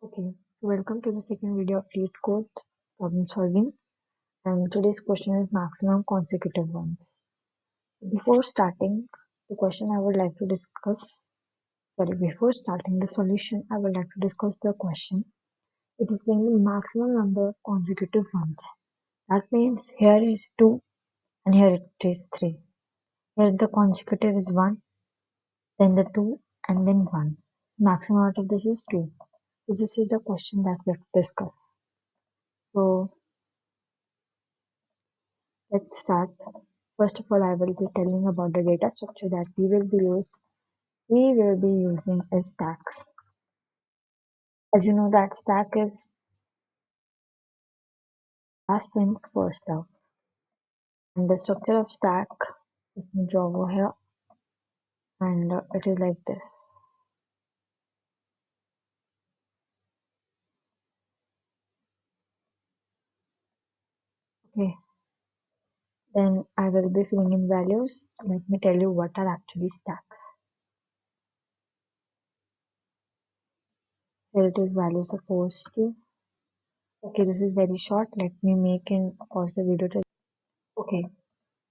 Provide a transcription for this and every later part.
Okay, so welcome to the second video of LeetCode problem solving, and today's question is maximum consecutive ones. Before starting the question, I would like to before starting the solution, I would like to discuss the question. It is saying the maximum number of consecutive ones. That means here is 2 and here it is 3. Here the consecutive is 1, then the 2 and then 1. Maximum out of this is 2. So this is the question that we have to discuss. So let's start. First of all, I will be telling about the data structure that we will be using is stacks. As you know that stack is last in, first out. And the structure of stack, let me draw over here, and it is like this. Okay. Then I will be filling in values. Let me tell you what are actually stacks. Here it is value supposed to. Okay, this is very short. Let me make and pause the video to. Okay,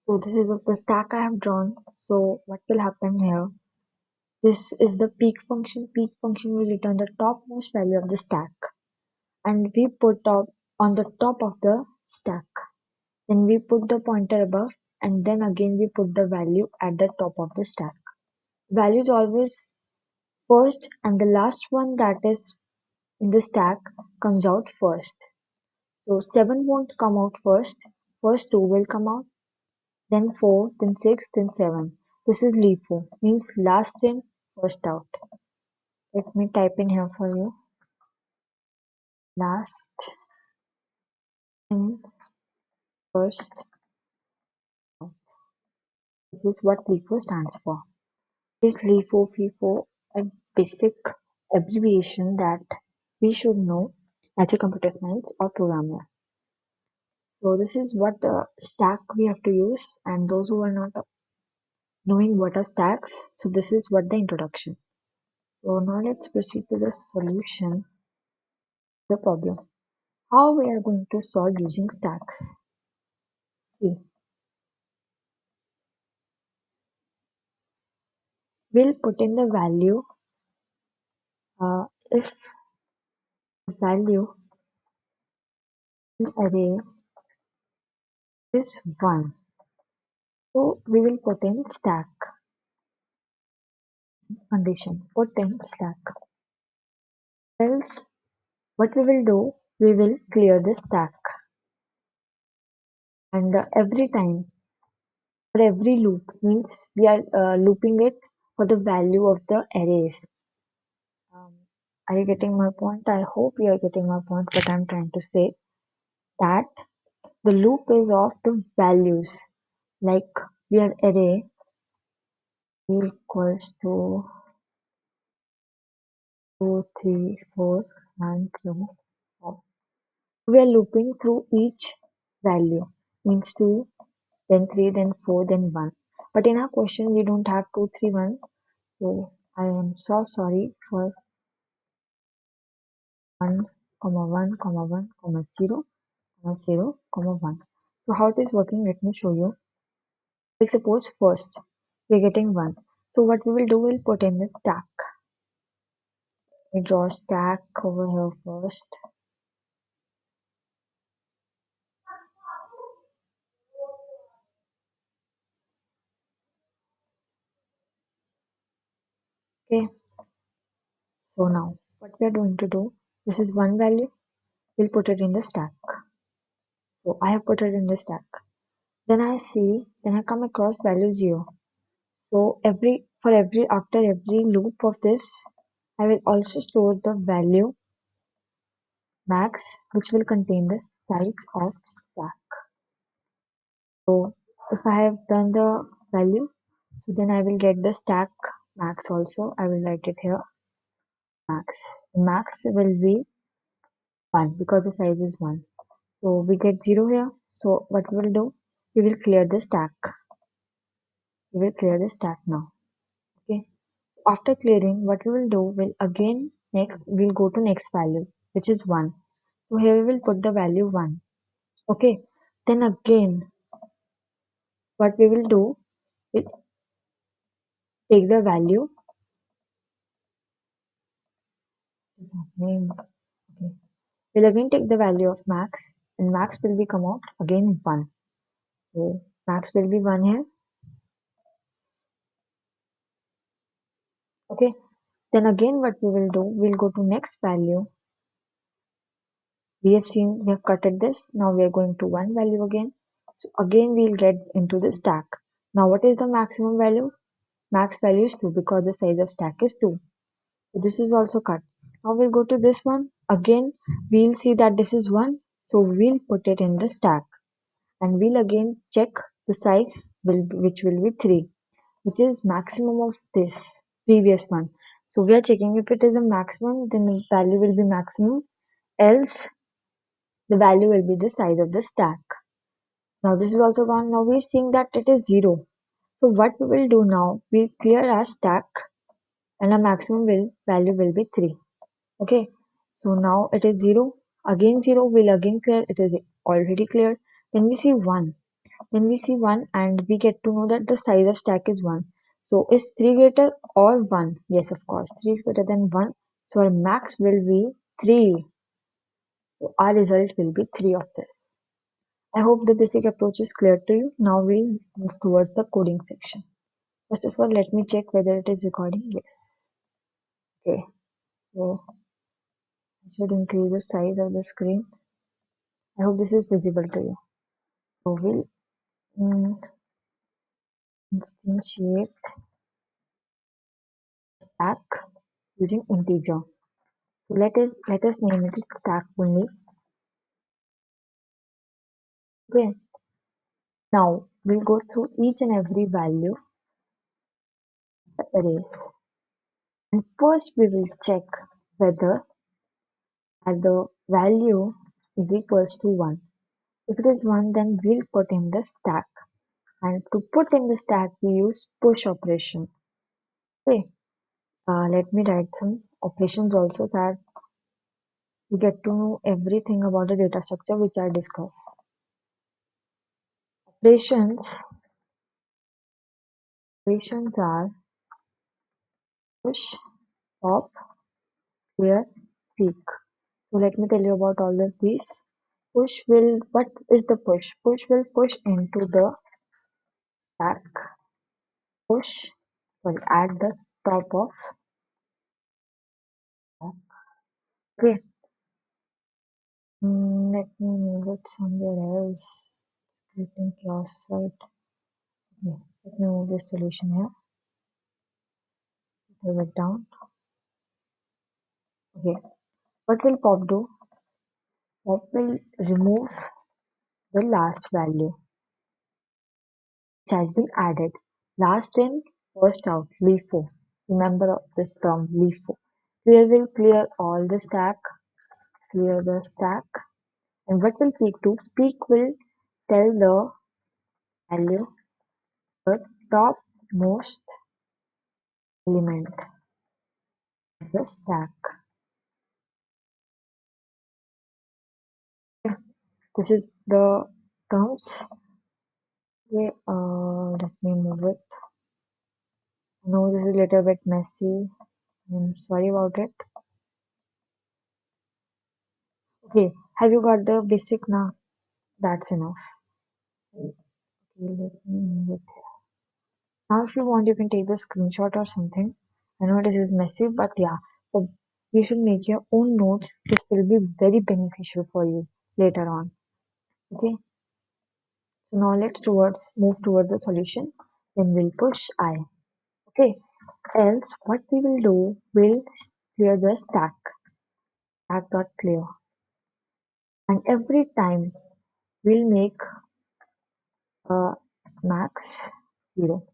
so this is the stack I have drawn. So what will happen here? This is the peak function. Peak function will return the topmost value of the stack, and we put up on the top of the stack. Then we put the pointer above, and then again we put the value at the top of the stack. Value is always first, and the last one that is in the stack comes out first. So 7 won't come out first. First 2 will come out, then 4, then 6, then 7. This is LIFO, means last in, first out. Let me type in here for you. Last in, first out. This is what LIFO stands for. Is LIFO, FIFO a basic abbreviation that we should know as a computer science or programmer? So this is what stack we have to use, and those who are not knowing what are stacks, so this is what the introduction. So now let's proceed to the solution, the problem. How we are going to solve using stacks? See, we'll put in the value if the value in array is 1. So we will put in stack condition, put in stack. Else what we will do, we will clear the stack, and every time for every loop means we are looping it for the value of the arrays. Are you getting my point? I hope you are getting my point. What I'm trying to say, that the loop is of the values. Like we have array equals to 2, 3, 4, 1, 2, 4. We are looping through each value, means 2, then 3, then 4, then 1. But in our question, we don't have 2, 3, 1. So I am so sorry for 1, 1, 1, 0, 0, 1. So how it is working, let me show you. Like suppose first we're getting 1. So what we will do, we'll put in the stack. We draw a stack over here first. Okay. So now what we are going to do, this is one value, we'll put it in the stack. So I have put it in the stack. Then I come across value 0. So after every loop of this, I will also store the value max, which will contain the size of stack. So if I have done the value, so then I will get the stack max also. I will write it here, max. Max will be 1 because the size is 1. So we get 0 here. So what we will do, we will clear the stack. We will clear the stack now. Okay. After clearing, what we will do, we'll again Next, we'll go to next value, which is 1. So here we will put the value 1. Okay. Then again, what we will do, we take the value, name, okay. We'll again take the value of max, and max will be come out again 1. So max will be 1 here. Okay. Then again, what we will do, we'll go to next value. We have cutted this. Now we are going to 1 value again. So again, we'll get into the stack. Now what is the maximum value? Max value is 2 because the size of stack is 2. So this is also cut. Now we'll go to this one. Again, we'll see that this is 1. So we'll put it in the stack. And we'll again check the size, which will be 3, which is maximum of this previous one. So we are checking if it is a maximum, then the value will be maximum. Else, the value will be the size of the stack. Now this is also gone. Now we're seeing that it is 0. So what we will do now, we'll clear our stack and our maximum value will be 3. Okay. So now it is 0. Again 0, we'll again clear. It is already cleared. Then we see 1. Then we see 1 and we get to know that the size of stack is 1. So is 3 greater or 1? Yes, of course. 3 is greater than 1. So our max will be 3. So our result will be 3 of this. I hope the basic approach is clear to you. Now we'll move towards the coding section. First of all, let me check whether it is recording. Yes. Okay. So I should increase the size of the screen. I hope this is visible to you. So we'll instantiate stack using integer. So let us name it stack only. Okay. Now we'll go through each and every value the arrays. And first we will check whether the value is equals to 1. If it is 1, then we'll put in the stack. And to put in the stack, we use push operation. Okay. Let me write some operations also that we get to know everything about the data structure which I discuss. Operations are push, pop, clear, peek. So let me tell you about all of these. What is the push? Push will push into the stack. Push, sorry, at the top of stack. Okay. Let me move it somewhere else. It's getting chaos side. Okay. Let me move this solution here. Move it down. Okay. What will pop do? Pop will remove the last value which has been added. Last in, first out, LIFO. Remember this term, LIFO. Clear will clear all the stack, clear the stack. And what will peek do? Peek will tell the value, the topmost element of the stack. This is the terms. Okay, let me move it. I know this is a little bit messy. I'm sorry about it. Okay, have you got the basic now? That's enough. Okay, let me move it. Now, if you want, you can take the screenshot or something. I know this is messy, but yeah, but you should make your own notes. This will be very beneficial for you later on. Okay, so now let's move towards the solution. Then we'll push I. Okay, else what we will do, we'll clear the stack.clear, and every time we'll make a max 0.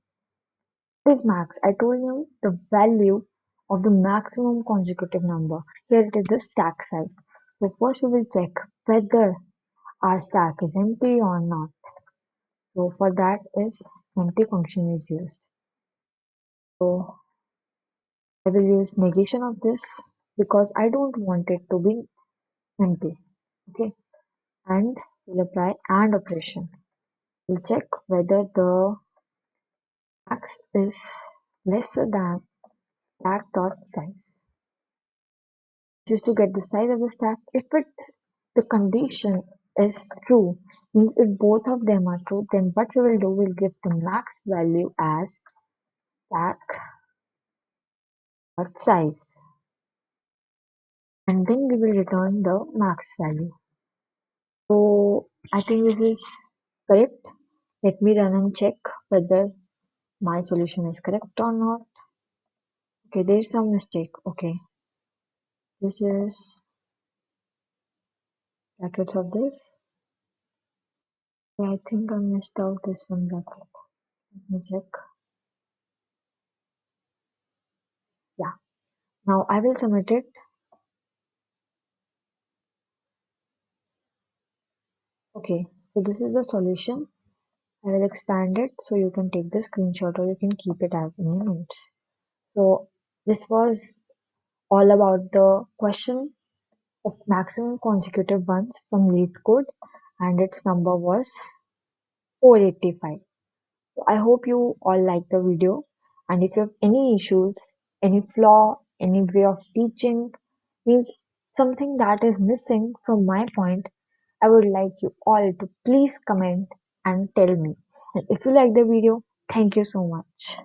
What is max? I told you the value of the maximum consecutive number. Here it is the stack size. So first we will check whether our stack is empty or not. So for that is empty function is used. So I will use negation of this. because I don't want it to be empty. Okay, and we'll apply and operation. We'll check whether the max is lesser than stack dot size. This is to get the size of the stack. If the condition is true, means if both of them are true, then what we will do, we'll give the max value as stack dot size, and then we will return the max value. So I think this is correct. Let me run and check whether my solution is correct or not. Okay, there is some mistake. Okay, this is brackets of this. Yeah, I think I missed out this one bracket. Let me check. Yeah, now I will submit it. Okay, so this is the solution. I will expand it so you can take the screenshot or you can keep it as in your notes. So this was all about the question of maximum consecutive ones from LeetCode, and its number was 485. So I hope you all like the video, and if you have any issues, any flaw, any way of teaching, means something that is missing from my point, I would like you all to please comment and tell me. And if you like the video, thank you so much.